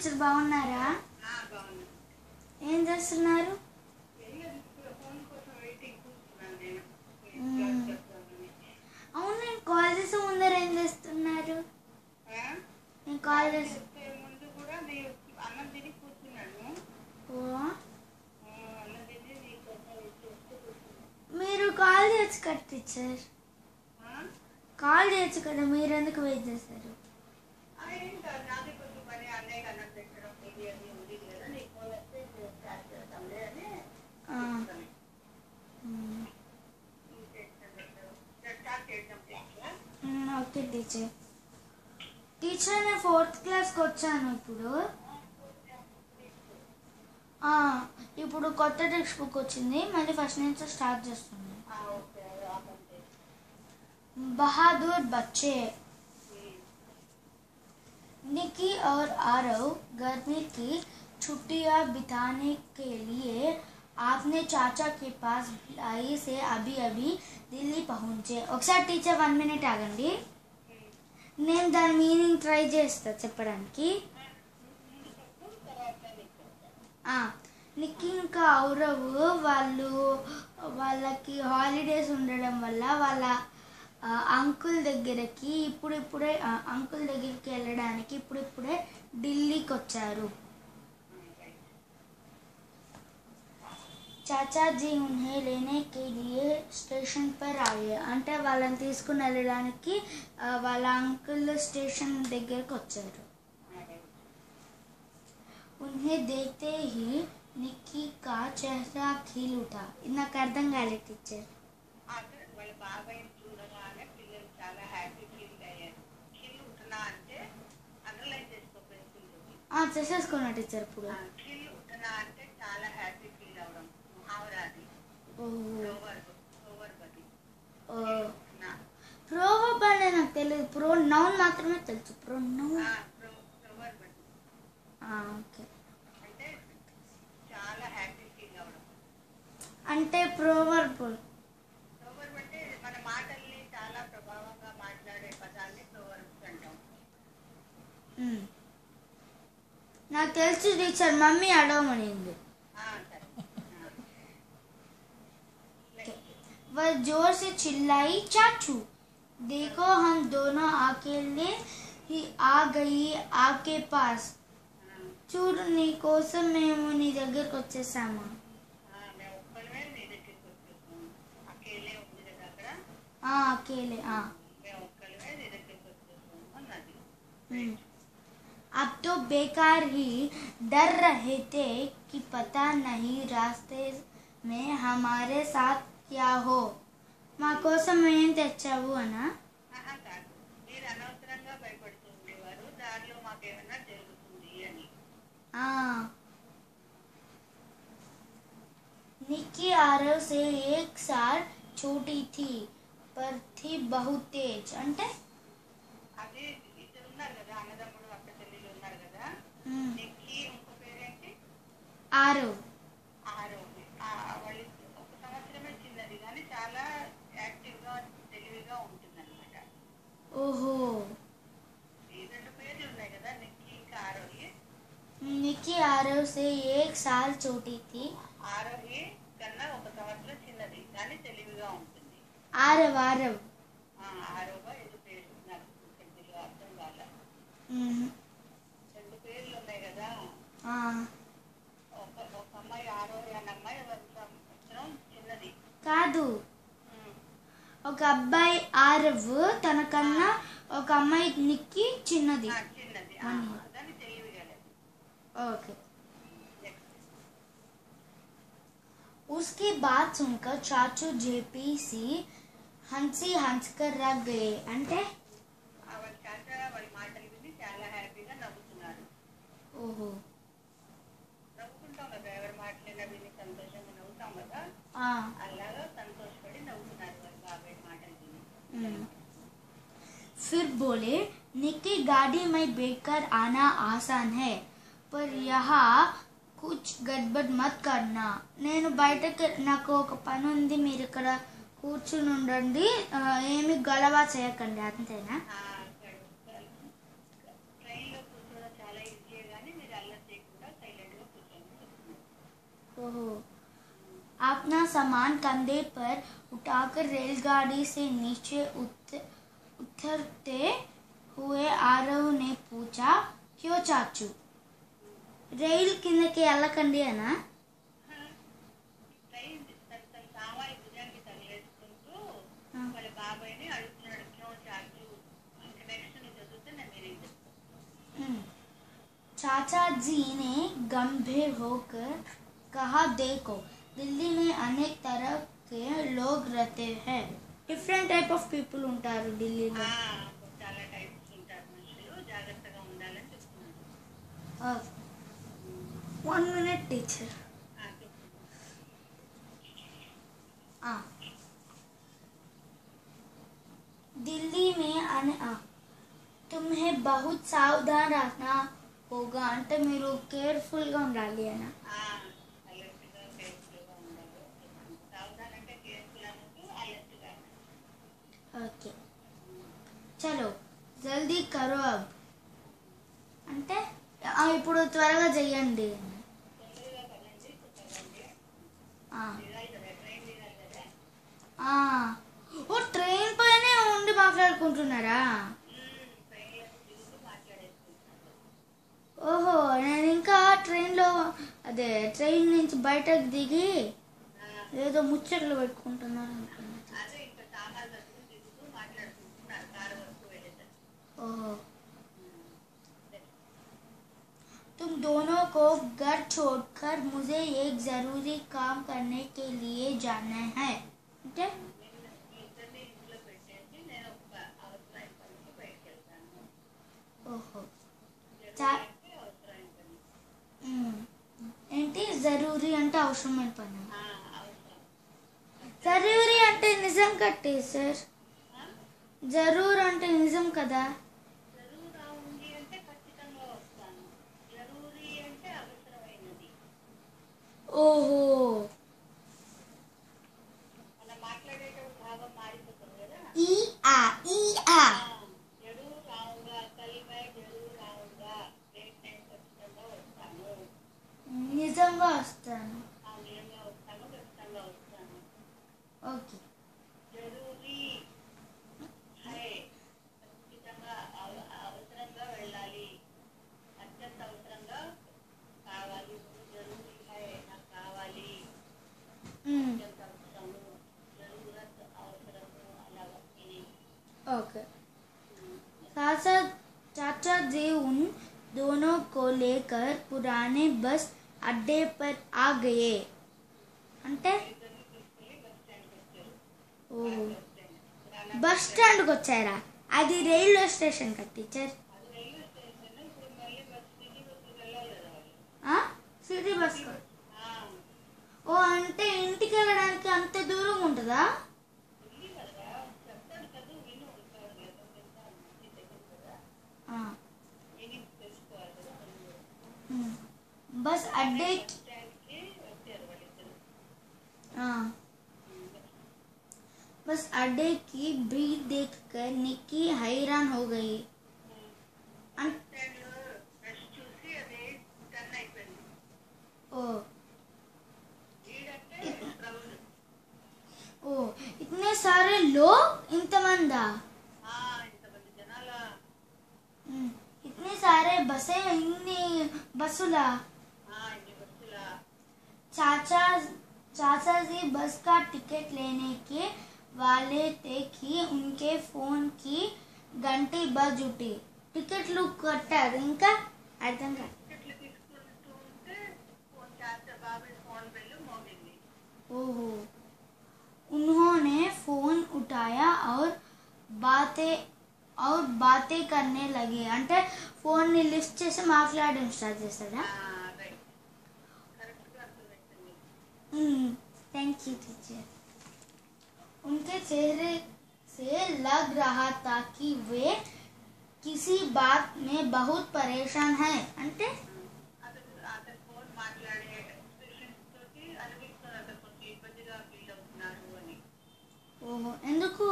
Teacher బాగున్నారా? ఏం చేస్తున్నారు? అవును, నేను కాల్ చేసే ముందర ఏం చేస్తున్నారు? నేను కాల్ చేసే ముందు కూడా అన్నం తిని కూర్చున్నాను. మీరు కాల్ చేయొచ్చు కదా టీచర్, కాల్ చేయొచ్చు కదా, మీరు ఎందుకు వెయిట్ చేశారు? నాది కొంచెం పని అన్నయ్య అన్నం పెట్టడం ఇది అది ఉంది కదా, నీకు ఫోన్ వస్తే స్టార్ట్ చేస్తాంలే అని. Okay teacher. టీచర్ నేను 4th క్లాస్కి వచ్చాను ఇప్పుడు. ఇప్పుడు కొత్త టెక్స్ట్ బుక్ వచ్చింది, మళ్ళీ ఫస్ట్ నుంచి స్టార్ట్ చేస్తుంది. बहादुर बच्चे। निकी और आरव गर्मी की छुट्टियां बिताने के लिए आपने चाचा के पास भिलाई से अभी अभी दिल्ली पहुंचे। ఒకసారి టీచర్ 1 minute ఆగండి, నేను దాని మీనింగ్ ట్రై చేస్తా చెప్పడానికి. నిక్కీ ఇంకా ఔరవ్ వాళ్ళకి హాలిడేస్ ఉండడం వల్ల వాళ్ళ అంకుల్ దగ్గరికి అంకుల్ దగ్గరికి వెళ్ళడానికి ఇప్పుడిప్పుడే ఢిల్లీకి వచ్చారు. चाचा जी उन्हें लेने के लिए स्टेशन पर आए. అంటే వాళ్ళని తీసుకుని వెళ్ళడానికి వాళ్ళ అంకుల్ స్టేషన్ దగ్గరికి వచ్చారు. उन्हें देखते ही निक्की का चेहरा खिल उठा. ఇది నాకు అర్థం కాలేదు టీచర్. వాళ్ళ బాబాయ్ చూడగానే పిల్లలు చాలా హ్యాపీ ఫీల్ అయ్యారు. ఖిల్ ఉఠనా అంటే అండర్లైన్ చేసుకోవాలి. చేసేసుకున్నా టీచర్. ఇప్పుడు ఖిల్ ఉఠనా అంటే చాలా హ్యాపీ ఫీల్ అవడం, ముహావరాది. ప్రోవర్బ్ అంటే నాకు తెలియదు, ప్రో నౌన్ మాత్రమే తెలుసు. ప్రో నౌన్ ఓకే, అంటే చాలా హ్యాపీ ఫీల్ అవడం అంటే ప్రోవర్బ్ అంటే మన మాటల్ని చాలా ప్రభావంగా మాట్లాడే పదాన్ని ప్రోవర్బ్స్ అంటాం. నాకు తెలుసు టీచర్, మమ్మీ అడవమనింది. वह जोर से चिल्लाई, चाचू देखो हम दोनों अकेले ही आ गई आपके पास. చూడు నీ కోసం మేము నీ దగ్గరకు వచ్చేసాము. अकेले. अब तो बेकार ही डर रहे थे कि पता नहीं रास्ते में हमारे साथ क्या हो. మా కోసం ఏం తెచ్చావు అనా? మీరు అనవసరంగా భయపడుతుండేవారు, దారిలో మాకేమైనా జరుగుతుంది అని. निक्की आरव से 1 साल छोटी थी पर थी बहुत तेज. అంటే అది ఇద్దరు ఉన్నారు కదా, అన్నదమ్ముడు అక్క చెల్లెలు ఉన్నారు కదా. నిక్కీ ఇంకో పేరేంటి? ఆరవ్. వాళ్ళు 1 సంవత్సరమే చిన్నది, కానీ చాలా యాక్టివ్ గా తెలివిగా ఉంటుంది అనమాట. ఓహో, ఈ 2 పేర్లు ఉన్నాయి కదా, నిక్కీ ఇంకా ఆరోహి. निक्की आरव से 1 साल छोटी थी. ఆరోహి కన్నా 1 సంవత్సరం చిన్నది, కానీ తెలివిగా ఉంటుంది. ఆరవ్ ఆరోగా ఏదో పేరు నాకు తెలుగులో అర్థం కాల. 2 పేర్లు ఉన్నాయి కదా. ఒక అమ్మాయి ఆరోహి అన్న అమ్మాయి 1 సంవత్సరం చిన్నది కాదు, ఒక అబ్బాయి ఆరవ్, తనకన్నా ఒక అమ్మాయి నిక్కి చిన్నది. దాన్ని తెలివిగా. ओके. उसकी बात सुनकर चाचू जेपीसी हंसकर रख गए. అంటే వాళ్ళ మాటలు విని చాలా హ్యాపీగా నవ్వుతున్నారు. ఓహో, నవ్వుకుంటాం కదా, ఎవరి మాటలైనా విని సంతోషంగా నవ్వుతాం కదా, అలాగా సంతోషపడి నవ్వుతున్నారు వాళ్ళ బాబాయ్ మాటలు విని. फिर बोले, निक्की गाड़ी में बैठकर आना आसान है पर यहाँ कुछ गड़बड़ मत करना. నేను బయటకి, నాకు ఒక పని ఉంది, మీరు ఇక్కడ కూర్చుని ఉండండి, ఏమి గొడవ చేయకండి, అంతేనా? ట్రైన్లో కూర్చోవడం చాలా ఈజీ, కానీ మీరు ओहो, अपना सामान कंधे पर उठाकर रेलगाड़ी से नीचे उतरते हुए आरव ने पूछा, क्यों चाचू? రైలు కిందకి వెళ్ళకండి అనా? ట్రైన్ తన సామాయి భుజానికి తగిలేసుకుంటూ వాళ్ళ బాబాయ్ని అడుగుతున్నాడు, క్యో చాచూ? నెక్స్ట్ ని చదివితే నేను మీరేం చెప్తాను. चाचा जी ने गंभीर होकर कहा, देखो दिल्ली में अनेक तरह के लोग रहते हैं. डिफरेंट टाइप ऑफ पीपल ఉంటారు ఢిల్లీలో. చాలా టైప్స్ ఉంటారు మనుషులు, జాగ్రత్తగా ఉండాలని చెప్తున్నాడు. 1 minute टीचर. दिल्ली में तुम्हें बहुत सावधान रहना होगा. అంటే మీరు కేర్ఫుల్ గా ఉండాలి అన్న. ఓకే, చలో జల్దీ కరో అబ్ అంటే ఇప్పుడు త్వరగా చెయ్యండి. ఓ ట్రైన్ పైనే ఉండి మాట్లాడుకుంటున్నారా? ఓహో, నేను ఇంకా ట్రైన్లో ట్రైన్ నుంచి బయటకు దిగి ఏదో ముచ్చట్లు పెట్టుకుంటున్నారు అనుకున్నా. ओह, तुम दोनों को घर छोड़कर मुझे एक जरूरी काम करने के लिए जाना है. ओहो, ఏంటి జరూరీ అంటే అవసరమైన పని? జరూరీ అంటే నిజం కట్టే సార్. జరూర్ అంటే నిజం కదా? ఓహో, నిజంగా వస్తాను. ఓకే, అవసరంగా వెళ్ళాలి, అత్యంత అవసరంగా కావాలి, జరూరీ హై నాకు కావాలి, అత్యంత అవసరము, జరూరత్ అవసరము అలాగా. ओके, चाचा जी उन दोनों को लेकर पुराने बस अड्डे पर आ गए. అంటే బస్ స్టాండ్కి వచ్చారా? అది రైల్వే స్టేషన్ కదా టీచర్? City bus. ఓ, అంటే ఇంటికి వెళ్ళడానికి అంత దూరం ఉంటుందా? बस अड्डे बस अड्डे की भीड़ देखकर निक्की हैरान हो गई. ओ, इतने सारे लोग, इंतमंदा, इतने सारे बसें, इतनी बसुला. चाचा जी बस का टिकट लेने के वाले थे कि उनके फोन की घंटी बज उठी. टिकట్లు కట్టారు, ఇంకా అర్థం కాదు. ओहो, उन्होंने फोन उठाया और बातें करने लगे. అంటే ఫోన్ ని లిఫ్ట్ చేసి మాట్లాడడం స్టార్ట్ చేస్తాడా? Thank you teacher. उनके चेहरे से लग रहा था कि वे किसी बात में बहुत परेशान हैं. అంటే ఓహో, ఎందుకు?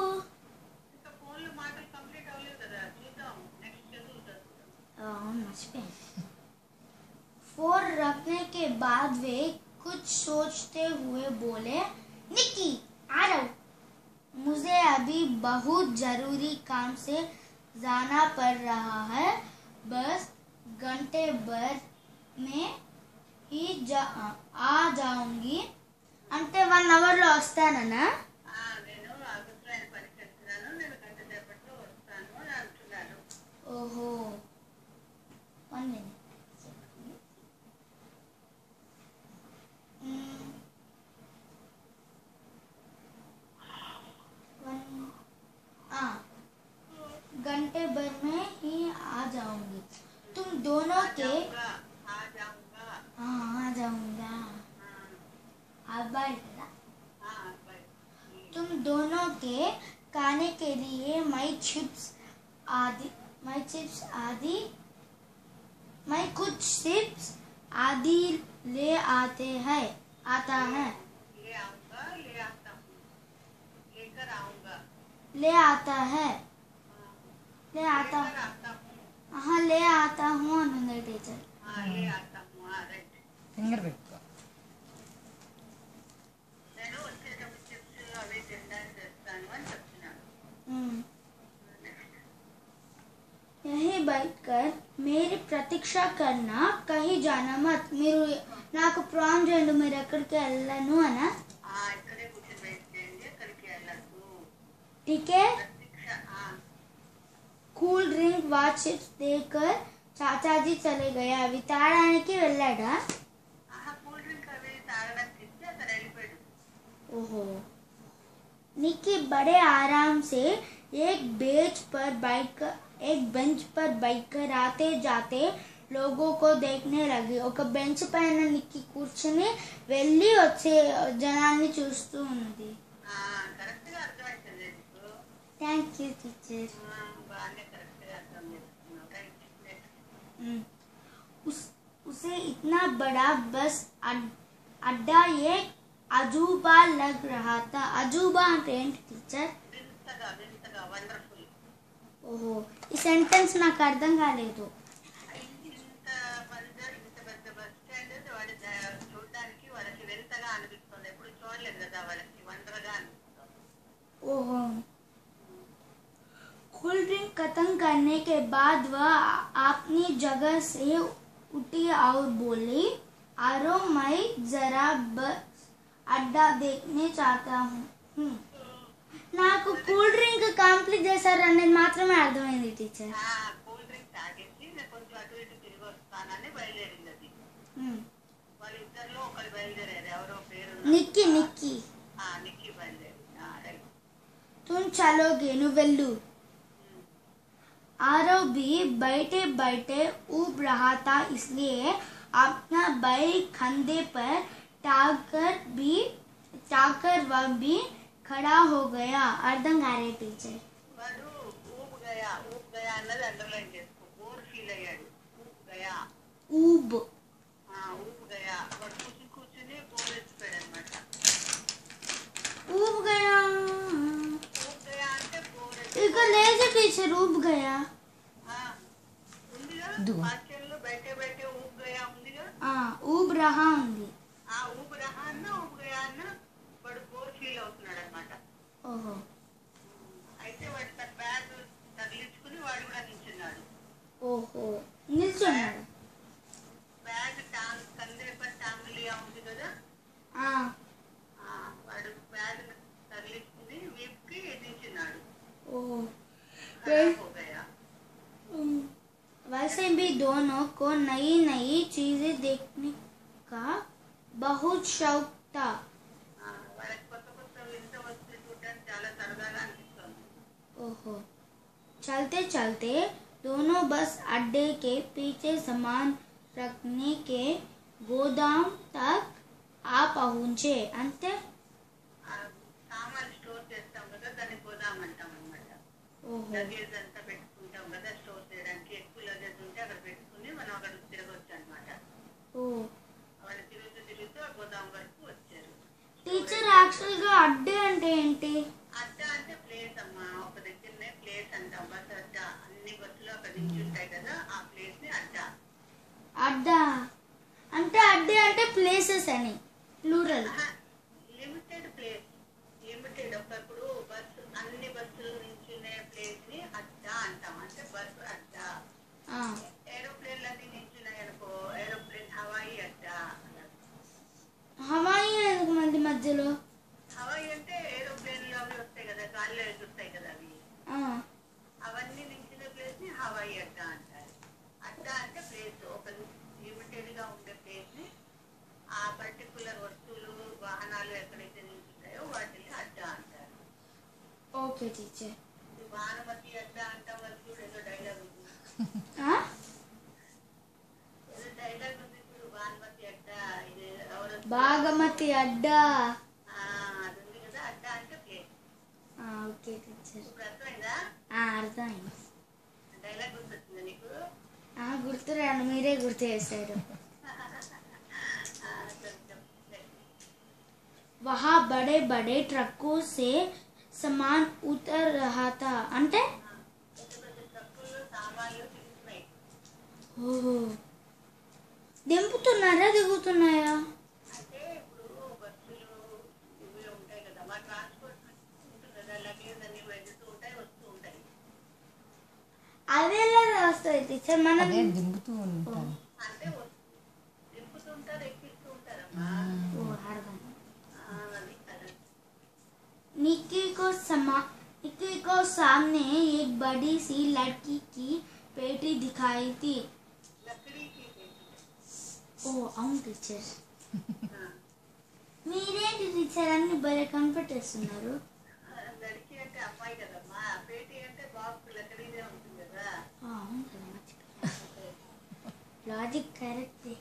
फोन रखने के बाद वे कुछ सोचते हुए बोले, निक्की आ जाओ, मुझे अभी बहुत जरूरी काम से जाना पड़ रहा है, बस घंटे भर में ही आ जाऊंगी. అంటే 1 అవర్లో వస్తానన్నా? నేను అవసరమైన పనికి వెళ్తున్నాను, నేను గంట సేపట్లో వస్తాను అని అంటున్నాను. ఓహో, 1 minute. घंटे भर में ही आ जाऊंगी. तुम दोनों के आ जाऊंगा. तुम दोनों के खाने के लिए मैं कुछ चिप्स आदि ले आता है. हाँ, ले आता हूँ अनुंदे टीचर. फिंगर పెట్టుకో. నేను వచ్చేటప్పుడు చిప్స్ అవి తినడానికి చేస్తాను అని చెప్తున్నాను. यहीं बैठकर मेरी प्रतीक्षा करना, कहीं जाना मत. మీరు నాకు ప్రామ్ చేయండి, మీరు ఎక్కడికి వెళ్ళను అనా? ఇక్కడే కూర్చొని వెయిట్ చేయండి, ఎక్కడికి వెళ్ళద్దు. ठीक है. కూల్ డ్రింక్ व चिप्स देकर चाचाजी चले गए. అవి తాగడానికి వెళ్ళాడా? కూల్ డ్రింక్ అవి తాగడానికి ఇస్తే అతను వెళ్ళిపోయాడు. ओहो. निक्की बड़े आराम से एक बेंच पर बैठकर आते जाते लोगों को देखने लगी. ఒక బెంచ్ పైన నిక్కి కూర్చుని వెళ్ళి వచ్చే జనాన్ని చూస్తూ ఉంది. కరెక్ట్గా అర్థమవుతుంది. Thank you teacher. బాగానే కరెక్ట్గా అర్థం చేసుకున్నావు. उसे इतना बड़ा बस अड्डा एक अजूबा लग रहा था. अजूबा అంటే ఏంటి టీచర్? వింతగా వండర్ఫుల్. ఓహో, ఈ సెంటెన్స్ నాకు అర్థం కాలేదు. ఇంత పెద్ద బస్ స్టాండ్ వాడి చూడడానికి వాళ్ళకి వింతగా అనిపిస్తుంది. ఎప్పుడు చూడలేదు కదా, వాళ్ళకి వండర్గా అనిపిస్తుంది. ओहो. कूल ड्रिंक खत्म करने के बाद वह अपनी जगह से उठी और बोली, आरो मैं जरा बस अड्डा देखने चाहता हूँ. నాకు కూల్ డ్రింక్ కంప్లీట్ చేశారనేది మాత్రమే అర్థమైంది టీచర్. కూల్ డ్రింక్ తాగేసి నేను కొంచెం అటు ఇటు తిరిగి వస్తానని బయలుదేరింది అది. వాళ్ళిద్దరిలో ఒకరు బయలుదేరారు, ఎవరో పేరు నిక్కి. నిక్కి బయలుదేరి. तुम चलोगे, నువ్వు వెళ్ళు. आरो भी बैठे बैठे ऊब रहा था, इसलिए अपना बैग कंधे पर टाकर वह भी खड़ा हो गया. అర్థం కాలే టీచర్. వాడు ఊబ్ గయా అన్నది అండర్లైన్ చేసుకో. బోర్ ఫీల్ అయ్యాడు. ఊబ్ గయా వాడు కూర్చుని బోర్ ఎత్తిపోయాడు అనమాట. ऊब गया అంటే బోర్ ఇక లేదు టీచర్. ऊब गया ఉందిగా, వాక్యంలో బయటే ఊబ్ గయా ఉందిగా. ऊब रहा ఉంది. ఊబ్ రహా అన్న ఊబ్ గయా అన్న వాడు బోర్ ఫీల్ అవుతున్నాడు అనమాట. ఓహో. అయితే వాడు తన బ్యాగ్ తగిలించుకుని వాడు కూడా నిల్చున్నాడు. ఓహో, నిల్చున్నాడు. బ్యాగ్ కందే పర్ టాంగులియా ఉంది కదా, వాడు బ్యాగ్ తగిలించుకుని వీపుకి నిల్చున్నాడు. ఓహో. हो गया. वैसे भी दोनों को नई नई चीजें देखने का बहुत शौक था. వాళ్ళకి కొత్త వింత వస్తువులు చూడడానికి చాలా సరదాగా అనిపిస్తుంది. ओहो. चलते चलते दोनों बस अड्डे के पीछे सामान रखने के गोदाम तक आ पहुंचे. अंते సామాన్లు స్టోర్ చేస్తాం కదా, దాన్ని గోదాం అంటాం అనమాట. ఓహో. లగేజ్ అంతా పెట్టుకుంటాం కదా స్టోర్ చేయడానికి. ఎక్కువ లగేజ్ ఉంటే అక్కడ పెట్టుకుని మనం అక్కడ తిరగొచ్చు అనమాట. వాళ్ళు తిరుగుతూ ఆ గోదాం వరకు వచ్చారు. టీచర్, యాక్చువల్ గా అడ్డే అంటే ఏంటి? అడ్డా అంటే ప్లేస్ అమ్మా. ఒక దగ్గరనే ప్లేస్ అంటాం. బస్ అడ్డా. అన్ని బస్సులు అక్కడ నుంచి ఉంటాయి కదా, ఆ ప్లేస్ ని అడ్డా. అడ్డా అంటే అడ్డే అంటే ప్లేసెస్ అని. ప్లూరల్. Limited place, limited. ఒకప్పుడు బస్సు అన్ని బస్సులు నిల్చునే ప్లేస్ ని అడ్డా అంటాం. అంటే బస్సు అడ్డా. ఏరోప్లేన్లు అన్ని నిల్చున్నాయి అనుకో, ఏరోప్లేన్ హవాయి అడ్డా. హవాయి ఎందుకు మళ్ళీ మధ్యలో? హవాయి అంటే ఏరోప్లేన్లు అవి వస్తాయి కదా, గాలిలో ఎగురుతాయి కదా అవి, అవన్నీ నిల్చునే ప్లేస్ ని హవాయి అడ్డా అంటారు. అడ్డా అంటే ప్లేస్, ఒక లిమిటెడ్ గా ఉండే ప్లేస్ ని ఆ పర్టికులర్ వస్తువులు వాహనాలు ఎక్కడైతే నిల్చుంటాయో వాటిని అడ్డా అంటారు. Okay teacher. భానుమతి అడ్డా అంటాం కదా చూడు, ఏదో డైలాగ్ ఉంది, ఏదో డైలాగ్ ఉంది చూడు, భానుమతి అడ్డా, ఇది భాగమతి అడ్డా, అది ఉంది కదా. అడ్డా అంటే ప్లేస్. Okay teacher. ఇప్పుడు అర్థమైందా? అర్థమైంది. డైలాగ్ గుర్తొచ్చిందా నీకు? గుర్తురాను, మీరే గుర్తు చేశారు. वहाँ बड़े बड़े ट्रकों से सामान उतर रहा था. అంటే ఓహో, దింపుతున్నారా దిగుతున్నాయా? అంటే ఇప్పుడు బస్సులు ఇవి ఉంటాయి కదా, మా ట్రాన్స్పోర్ట్ ఉంటుంది కదా, లగేజ్ అన్ని వెళ్తూ ఉంటాయి వస్తూ ఉంటాయి. అదేలా వస్తాయి టీచర్? మనం దింపుతూ ఉంటాం అంటే దింపుతుంటారు, ఎక్కిస్తూ ఉంటారమ్మా. निक्की को सामने एक बड़ी सी लड़की की पेटी दिखाई थी. लकड़ी की पेटी. అవును టీచర్. మీరేంటి టీచర్ అన్ని భలే కనిపెట్టేస్తున్నారు. లड़की అంటే అమ్మాయి కదమ్మా, పేటీ అంటే బాక్స్ లకడీదే ఉంటుంది కదా. అవును కదా, లాజిక్ కరెక్ట్.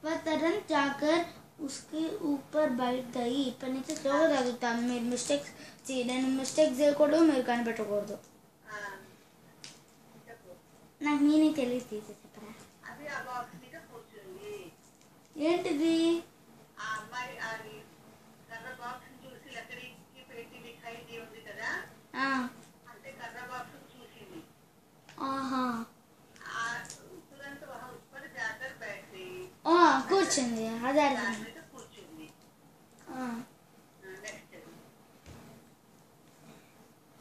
वह तुरंत जाकर उसके ऊपर बैठ गई. ఇప్పటి నుంచి స్లోగా చదువుతాను, మీరు నేను మిస్టేక్స్ చేయకూడదు, మీరు కనిపెట్టకూడదు. నాకు మీనింగ్ తెలియదు టీచర్, చెప్పరా? అది ఆ బాక్స్ మీద కూర్చుంది. ఏంటిది? ఆ అమ్మాయి అది కర్ర బాక్స్ చూసి లకడీకి పేటీ దిఖాయి दी ఉంది కదా, అంటే కర్ర బాక్స్ చూసింది. ఆహా, तुरंत वहां ऊपर जाकर बैठ गई. కూర్చుంది, అదే కూర్చుంది.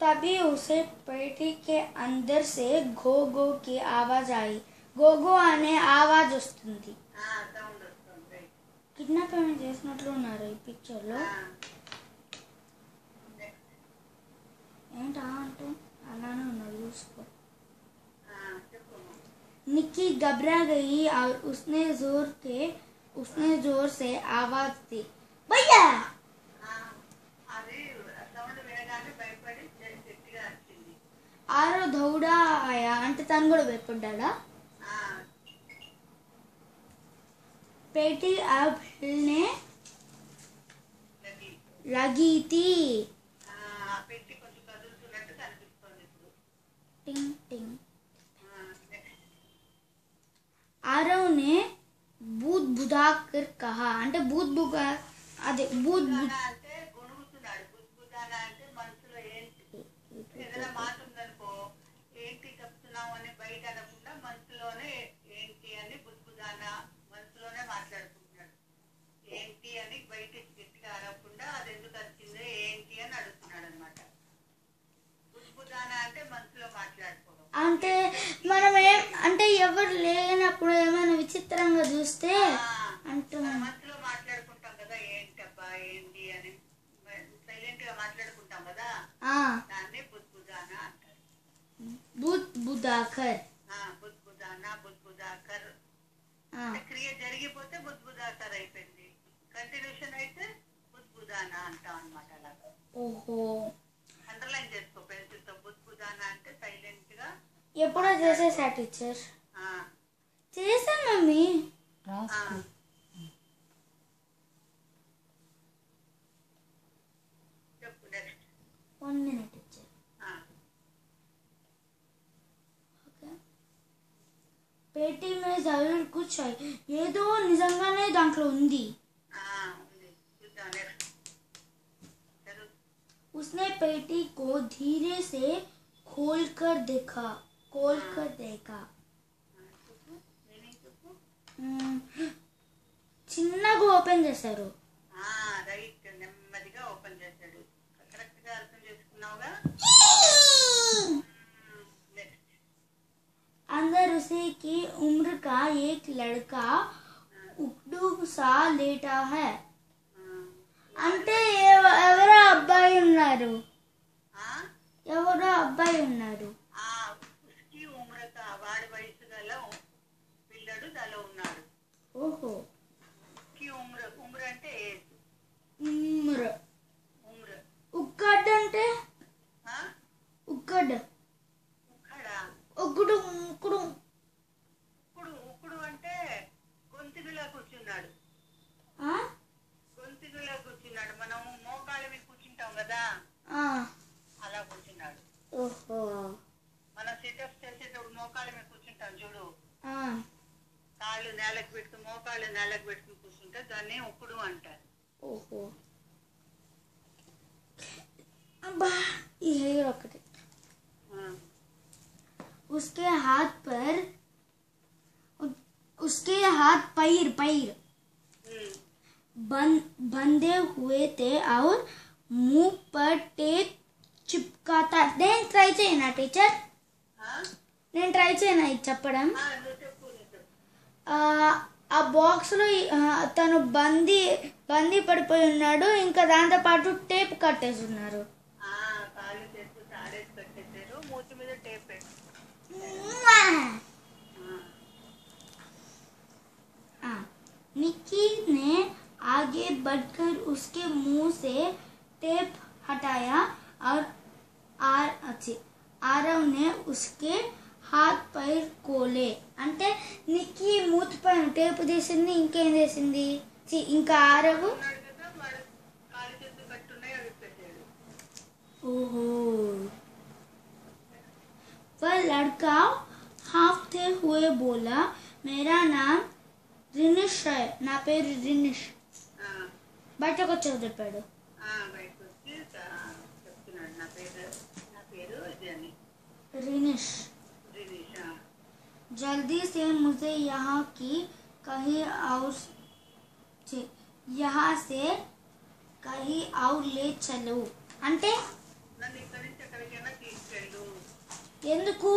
तभी उसे पेटी के अंदर से घो घो की आवाज आई. గో గో అనే ఆవాజ్ వస్తుంది. కిడ్నాప్ చేసినట్లు ఉన్నారు ఈ పిక్చర్ లో. ఏంటా అంటూ అలానే ఉన్నారు, చూసుకో. निक्की घबरा गई और उसने जोर से आवाज दी, भैया. आरो दौड़ा आया అంటే తను కూడా భయపడ్డాడా? पेटी अब हिलने लगी थी. टिंग टिंग. आरव ने बूद बुदा कर कहा. అంటే బూద్ బుగా, అదే బూద్ అంటే గొణుగుతున్నాడు. బుద్బుదానా అంటే మనసులో ఏంటి ఏదైనా మాట ఉందనుకో, ఏంటి చెప్తున్నావు అని బయట అనకుండా మనసులోనే ఏంటి అని బుద్బుదానా మనసులోనే మాట్లాడుకుంటున్నాడు. ఏంటి అని బయట గట్టిగా అనకుండా అది ఎందుకు వచ్చిందో ఏంటి అని అడుగుతున్నాడు అనమాట. బుద్బుదానా అంటే మనసులో మాట్లాడుకోవడం. అంటే మనం అంటే ఎవరు లేనప్పుడు ఏమైనా విచిత్రంగా చూస్తే అంటూ మనసులో మాట్లాడుకుంటాం కదా, ఏంటబ్బా ఏంటి అని సైలెంట్ గా మాట్లాడుకుంటాం కదా, దాన్ని బుద్బుదానా అంటారు. బుద్బుదాకర్. బుద్బుదానా బుద్బుదాకర్ క్రియ జరిగిపోతే బుద్బుదాకర్ అయిపోయింది. కంటిన్యూషన్ అయితే బుద్బుదానా అంటాం అనమాట. అలాగా ఓహో, అండర్లైన్ చేసుకో పెన్సిల్ తో. బుద్బుదానా అంటే సైలెంట్ గా. ఎప్పుడో చేసేసా టీచర్, చేశాను మమ్మీ. చెప్పు నెక్స్ట్. 1 minute teacher. पेटी में जरूर कुछ है, ఏదో నిజంగానే దాంట్లో ఉంది. उसने पेटी को धीरे से खोलकर देखा. ఓపెన్ చేశారు. రైట్, నెమ్మదిగా ఓపెన్ చేశాడు. కరెక్ట్ గా అర్థం చేసుకున్నావుగా. अंदर उसी की उम्र का एक लड़का उकड़ू सा लेटा है. అంటే ఎవరో అబ్బాయి ఉన్నారు. ఉస్కి ఉమ్ర కా, వాడి వయసు గల పిల్లడు దాలో ఉన్నాడు. ఓహో. ఉస్కి ఉమ్ర, ఉమ్ర అంటే ఏజ్. ఉమ్ర. ఉక్కడ్ అంటే ఉక్కడ్. ఉక్కుడు ఉక్కుడు ఉక్కుడు అంటే గొంతుగులా కూర్చున్నాడు. గొంతుగులా కూర్చున్నాడు. మనం మోకాళ్ళ మీద కూర్చుంటాం కదా, అలా కూర్చున్నాడు. ఓహో. మనం సిటప్స్ చేసేటప్పుడు మోకాళ్ళ మీద కూర్చుంటాం చూడు, కాళ్ళు నేలకు పెట్టుకుని మోకాళ్ళు నేలకు పెట్టుకుని కూర్చుంటే దాన్ని ఉక్కుడు అంటారు. ఓహో. అబ్బా ఈ హెయిర్ ఒకటి. उसके हाथ पैर बंधे हुए थे और मुंह पर टेप चिपकाता. నేను ట్రై చేయనా టీచర్? నేను ట్రై చేయనా ఇది చెప్పడం? ఆ బాక్స్లో తను బందీ పడిపోయి ఉన్నాడు. ఇంకా దాంతో పాటు టేప్ కట్టేసి ఉన్నారు. निक्की ने आगे बढ़कर उसके मुंह से टेप हटाया और आरव ने उसके हाथ पैर खोले. అంటే నిక్కీ మూతి పైన టేప్ తీసింది, ఇంకేం చేసింది? ఇంకా ఆరవ్ ఓహో. वह लड़का हाँफते हुए बोला, मेरा नाम रिनिश है. నా పేరు రినిష్. బయటకు వచ్చి చెప్పాడు. रिनिश, जल्दी से मुझे यहाँ की कहीं और ले चलो. అంటే ఎందుకు?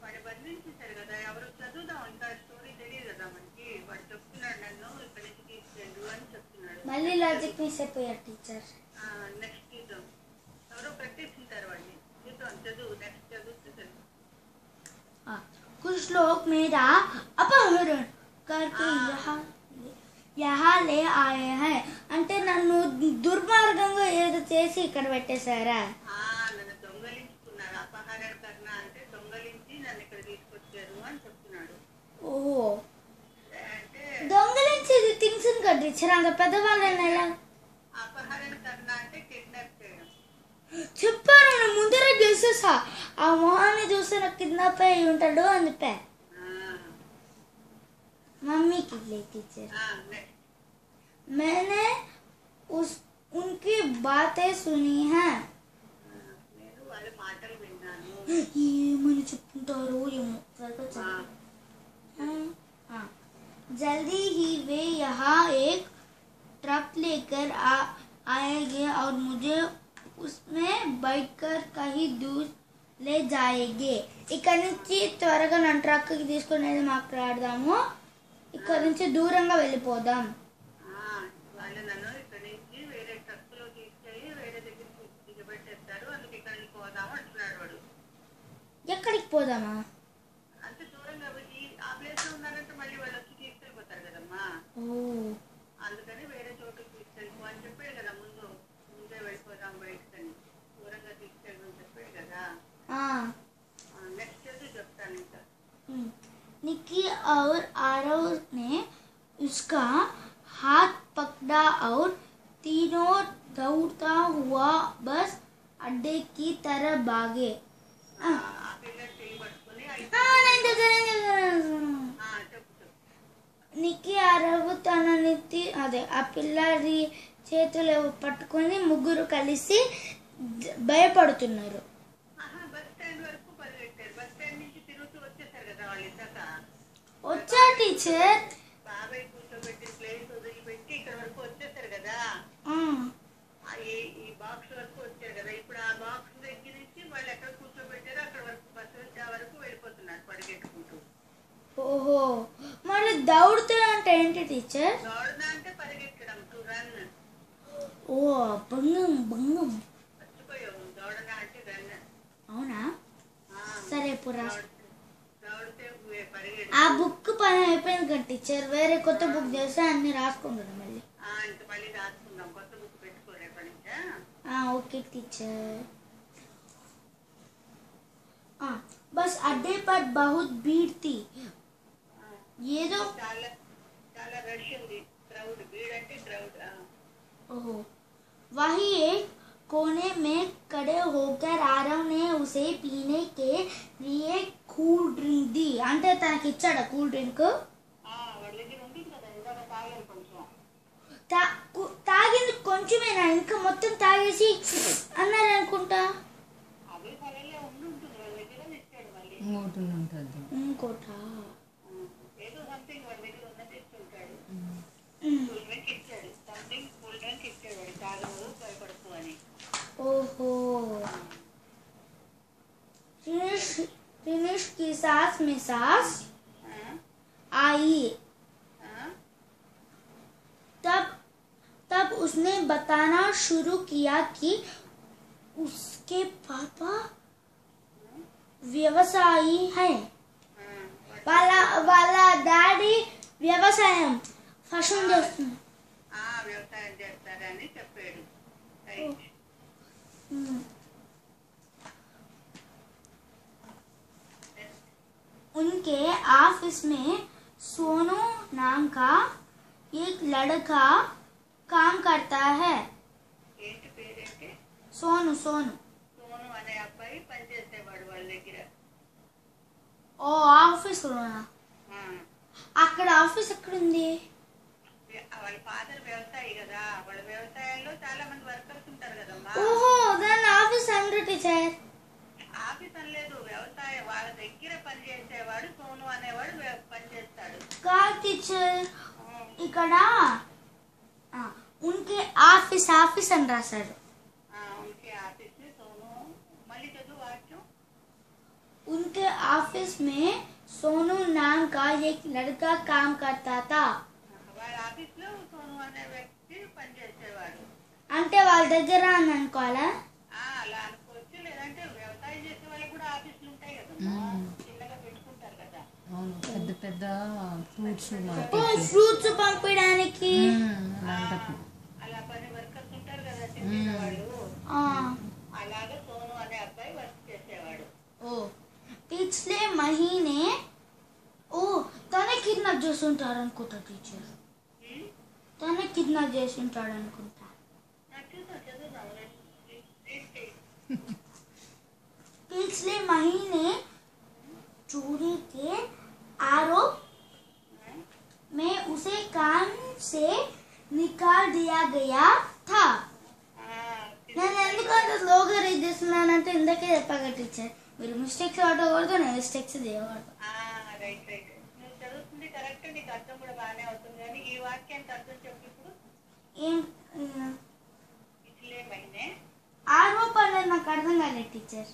వాడు బంధించేశారు కదా, ఎవరు చదువుదాం, ఇంకా స్టోరీ తెలియదు కదా మనకి. వాడు చెప్తున్నాడు నన్ను ఇక్కడి నుంచి తీసుకెళ్ళు అని చెప్తున్నాడు. మళ్ళీ లాజిక్ మిస్ అయిపోయారు టీచర్. నెక్స్ట్ చూద్దాం, ఎవరో ప్రత్యేకించారు వాడిని. చూద్దాం, చదువు, నెక్స్ట్ చదువుతూ చదువు. कुछ लोग मेरा अपहरण करके यहाँ ले आए हैं. అంటే నన్ను దుర్మార్గంగా ఏదో చేసి ఇక్కడ పెట్టేశారా? నన్ను దొంగలించుకున్నారు. అపహరణ కర్ణ అంటే దొంగలించి నన్ను ఇక్కడ తీసుకొచ్చారు అని చెప్తున్నాడు. ఓహో. దొంగలించి థింగ్స్ కట్టించారు. అంత పెద్దవాళ్ళని ఎలా? అపహరణ కర్ణ అంటే కిడ్నాప్ చేయడం. చెప్పాను నేను ముందరే గెలిచేసా. ఆ మొహాన్ని చూసి నాకు కిడ్నాప్ అయి ఉంటాడు అని చెప్పా. मम्मी के लिए टीचर. मैंने उनकी बातें सुनी हैं. ఏమని చెప్తుంటారో ఏమో. जल्दी ही वे यहाँ एक ट्रक लेकर आएंगे और मुझे उसमें बैठकर कहीं दूर ले जाएंगे. ఇక్కడ నుంచి త్వరగా నన్ను ట్రక్కి తీసుకుని మాట్లాడదాము. ఇక్కడ నుంచి దూరంగా వెళ్ళిపోదాం. వాళ్ళు నన్ను ఇక్కడ నుంచి వేరే ట్రక్కులో తీసుకెళ్ళి వేరే దగ్గరికి దిగబెట్టేస్తారు. అందుకే ఇక్కడికి పోదాము అంటున్నాడు వాడు. ఎక్కడికి పోదామా? అంత దూరంగా ఆ ప్లేస్ లో ఉన్నారంటే మళ్ళీ వాళ్ళు వచ్చి తీసుకెళ్ళిపోతారు కదమ్మా. అందుకని వేరే చోటుకి తీసుకెళ్ళిపో అని చెప్పాడు కదా. ముందే వెళ్ళిపోదాం బయటకని, దూరంగా తీసుకెళ్ళమని చెప్పాడు కదా. నెక్స్ట్ చదువు చెప్తాను ఇంకా. निक्की और आरव ने उसका हाथ पकड़ा और तीनों दौड़ता हुआ बस अड्डे की तरफ भागे. నిక్కీ ఆరవ్ తనని ఆ పిల్లాడి చేతులు పట్టుకొని ముగ్గురు కలిసి భయపడుతున్నారు. వచ్చా టీచర్? బాబాయ్ కూర్చోబెట్టి ప్లేస్ వదిలిపెట్టి ఇక్కడ ఓహో, మరి దౌడుతా అంటే ఏంటి టీచర్? దౌడన అంటే పరిగెత్తడం, టు రన్. ఓ, బంగం బంగం. మర్చిపోయావు, దౌడన అంటే రన్. అవునా? ఆ, సరే పురా. దౌడితే పరిగెడు. ఆ బుక్ పని అయిపోయింది కదా టీచర్, వేరే కొత్త బుక్ చేస్తే అన్ని రాసుకుంటాను మళ్ళీ. ఇంక మళ్ళీ రాసుకుందాం, కొత్త బుక్ పెట్టుకో రేపటి నుంచా. Okay teacher. बस अड्डे पर बहुत भीड़ थी। ये तो చాలా చాలా రష్ ఉంది, క్రౌడ్. భీడ్ అంటే క్రౌడ్. ओहो, वही एक कोने में खड़े होकर आरव ने उसे पीने के लिए कूल ड्रिंक दी। అంటే తనకి ఇచ్చాడా కూల్ డ్రింక్? వాళ్ళ దగ్గర ఉంది కదా, ఇందాక తాగారు కొంచెం. తాగింది కొంచెమేనా, ఇంకా మొత్తం తాగేసి అన్నారు అనుకుంటా. అవి పల్లెల్లో ఉంటుంది, వాళ్ళ దగ్గర ఇచ్చాడు. మళ్ళీ ఇంకోట ఏదో సంథింగ్ వాళ్ళ దగ్గర ఉన్నది ఇస్తుంటాడు. కూల్ డ్రింక్ ఇచ్చాడు, సంథింగ్ కూల్ డ్రింక్ ఇచ్చాడు. వాడు తాగదు, భయపడుతూ అని. ओहो, फिनिश की सांस में सांस आई। तब उसने बताना शुरू किया कि उसके पापा व्यवसायी हैं। వాళ్ళ డాడీ వ్యవసాయం ఫస్ట్ చేస్తున్నారు. వ్యవసాయం చేస్తారని చెప్పాడు. రైట్. उनके ऑफिस में सोनू नाम का एक लड़का काम करता है। ఏంటి పేరేంటి? सोनू సోను అనే అబ్బాయి పనిచేసేవాడు వాళ్ళ దగ్గర. ఓ, ఆఫీస్లోనా? అక్కడ ఆఫీస్ ఎక్కడుంది? వాళ్ళ ఫాదర్ వ్యవసాయి కదా, వాళ్ళ వ్యవసాయంలో చాలా మంది వర్కర్స్ ఉంటారు కదమ్మా. ఓహో, దాని ఆఫీస్ అంటే టీచర్. ఆఫీస్ అనలేదు, వ్యవసాయం. వాళ్ళ దగ్గర పనిచేసేవాడు సోను అనేవాడు పనిచేస్తాడు. కాదు టీచర్, ఇక్కడ ఉన్కే ఆఫీస్ ఆఫీస్ అని రాశాడు. उनके ऑफिस में सोनू, मल्ली चलो वाक्यों। उनके ऑफिस में सोनू नाम का एक लड़का काम करता था। వాళ్ళ ఆఫీస్ లో సోను అనే వ్యక్తి పనిచేసేవాడు. అంటే వాళ్ళ దగ్గర అని అనుకోవాలా? అలా అనుకోవచ్చు, లేదంటే వ్యవసాయం చేసే వాళ్ళకి కూడా ఆఫీసులు ఉంటాయి కదా, చిన్నగా పెట్టుకుంటారు కదా. పెద్ద పెద్ద ఫ్రూట్స్ ఫ్రూట్స్ పంపించడానికి అలా పని వర్కర్స్ ఉంటారు కదా, చిన్న వాళ్ళు. అలాగే సోను అనే అబ్బాయి వర్క్ చేసేవాడు. पिछले महीने తనే కిడ్నాప్ చేసి ఉంటాడు అనుకుంటా టీచర్. తనే కిడ్నాప్ చేసి ఉంటాడు అనుకుంటా. पिछले महीने चोरी के आरोप में उसे काम से निकाल दिया गया था। నేను ఎందుకంటే స్లోగా రీడ్ చేస్తున్నానంటే ఇందాకే చెప్పాగా టీచర్, మీరు మిస్టేక్స్ ఆడకూడదు, నేను మిస్టేక్స్ చేయకూడదు. రైట్ రైట్, నువ్వు చదువుతుంది కరెక్ట్, నీకు అర్థం కూడా బాగానే అవుతుంది. కానీ ఈ వాక్యానికి అర్థం చెప్పు ఇప్పుడు. ఏం పిछले महीने ఆరోప్ అనేది నాకు అర్థం కాలేదు టీచర్.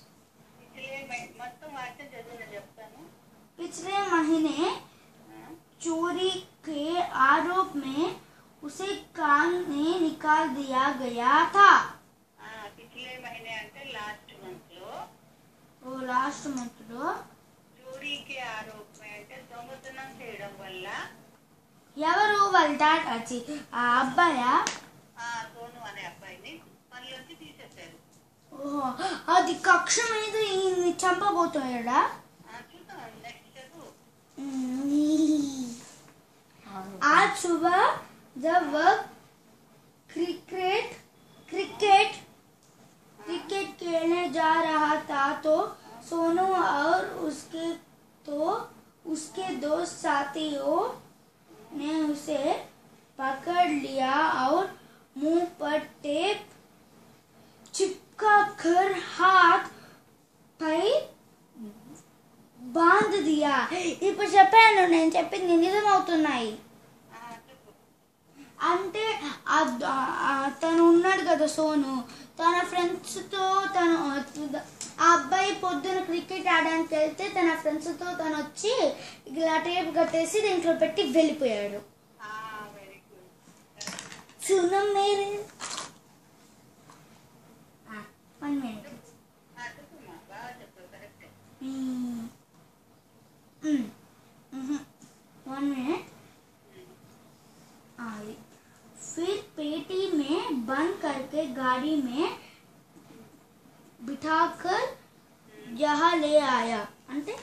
మొత్తం వాక్యం చదువు, నేను చెప్తాను. पिछले महीने चोरी के आरोप में उसे काम में निकाल दिया गया था। पिछले महीने అంటే లాస్ట్ మంత్ లో. లాస్ట్ మంత్ లో చోరీకి ఆరోపణ అంటే దొంగతనం చేయడం వల్ల. ఎవరు? వాళ్ళ డాడ్ వచ్చి ఆ అబ్బాయా? సోను అనే అబ్బాయిని పనిలోంచి తీసేశారు. ఓహో, అది కక్ష మీద ఈయన్ని చంపబోతున్నాడా? చూద్దాం, నెక్స్ట్ చదువు. आज सुबह जब वह क्रिकेट खेलने जा रहा था तो सोनू और उसके दोस्त साथियों ने उसे पकड़ लिया और मुंह पर टेप चिपका कर हाथ पै బాంధ దియా. ఇప్పుడు చెప్పాను, నేను చెప్పింది నిజమవుతున్నాయి. అంటే తను ఉన్నాడు కదా సోను, తన ఫ్రెండ్స్తో తను ఆ అబ్బాయి పొద్దున క్రికెట్ ఆడడానికి వెళ్తే తన ఫ్రెండ్స్తో తను వచ్చి ఇలా టేప్ కట్టేసి దీంట్లో పెట్టి వెళ్ళిపోయాడు. Very good. सुनो मेरे 1 minute. చెప్పమ్మా, బాగా చెప్పావు, కరెక్టే. 1 minute. फिर पेटी में बंद करके गाड़ी में बिठाकर यहाँ ले आया. అంటే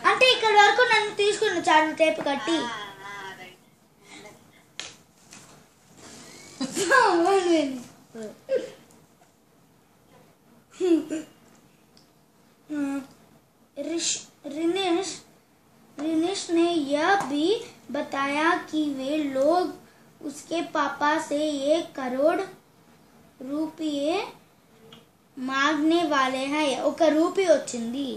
అంటే ఇక్కడ వరకు నన్ను తీసుకుని చాలు టేప్ కట్టి. रिनेश ने यह भी बताया कि वे लोग उसके पापा से 1 करोड़ रुपये मांगने वाले हैं. 1 రూపీ వచ్చింది.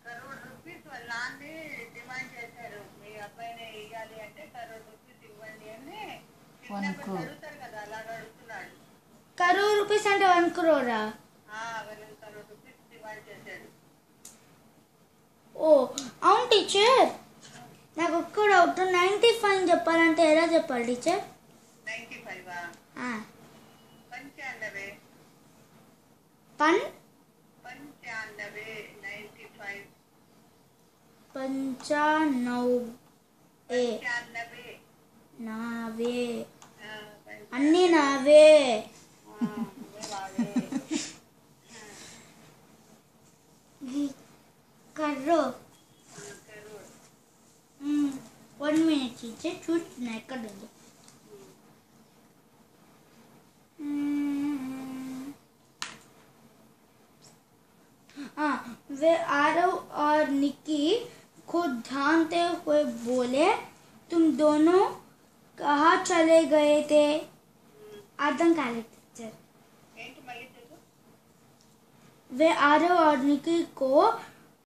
కరోడ్ రూపీస్ వాళ్ళ నాన్నే డిమాండ్ చేశారు. మీ అబ్బాయిని ఇవ్వాలి అంటే కరోడ్ రూపీస్ ఇవ్వండి అని చిన్నప్పుడు అడుగుతారు కదా, అలాగ అడుగుతున్నాడు. కరోడ్ రూపీస్ అంటే 1 crore. 1 కరోడ్ రూపీస్ డిమాండ్ చేశాడు. ఓ అవును టీచర్, నాకు ఒక్క డౌట్. 95 చెప్పాలంటే ఎలా చెప్పాలి టీచర్? 95 95 నావే అన్ని నావే. కర్రో 1 minute టీచర్, చూస్తున్నా ఎక్కడ ఉంది. वे आरव और निक्की को ढांढते हुए बोले, तुम दोनों कहाँ चले गए थे? अर्थం కాలేదు టీచర్. ఏంటి మళ్ళీ చెప్పు. वे आरव और निक्की को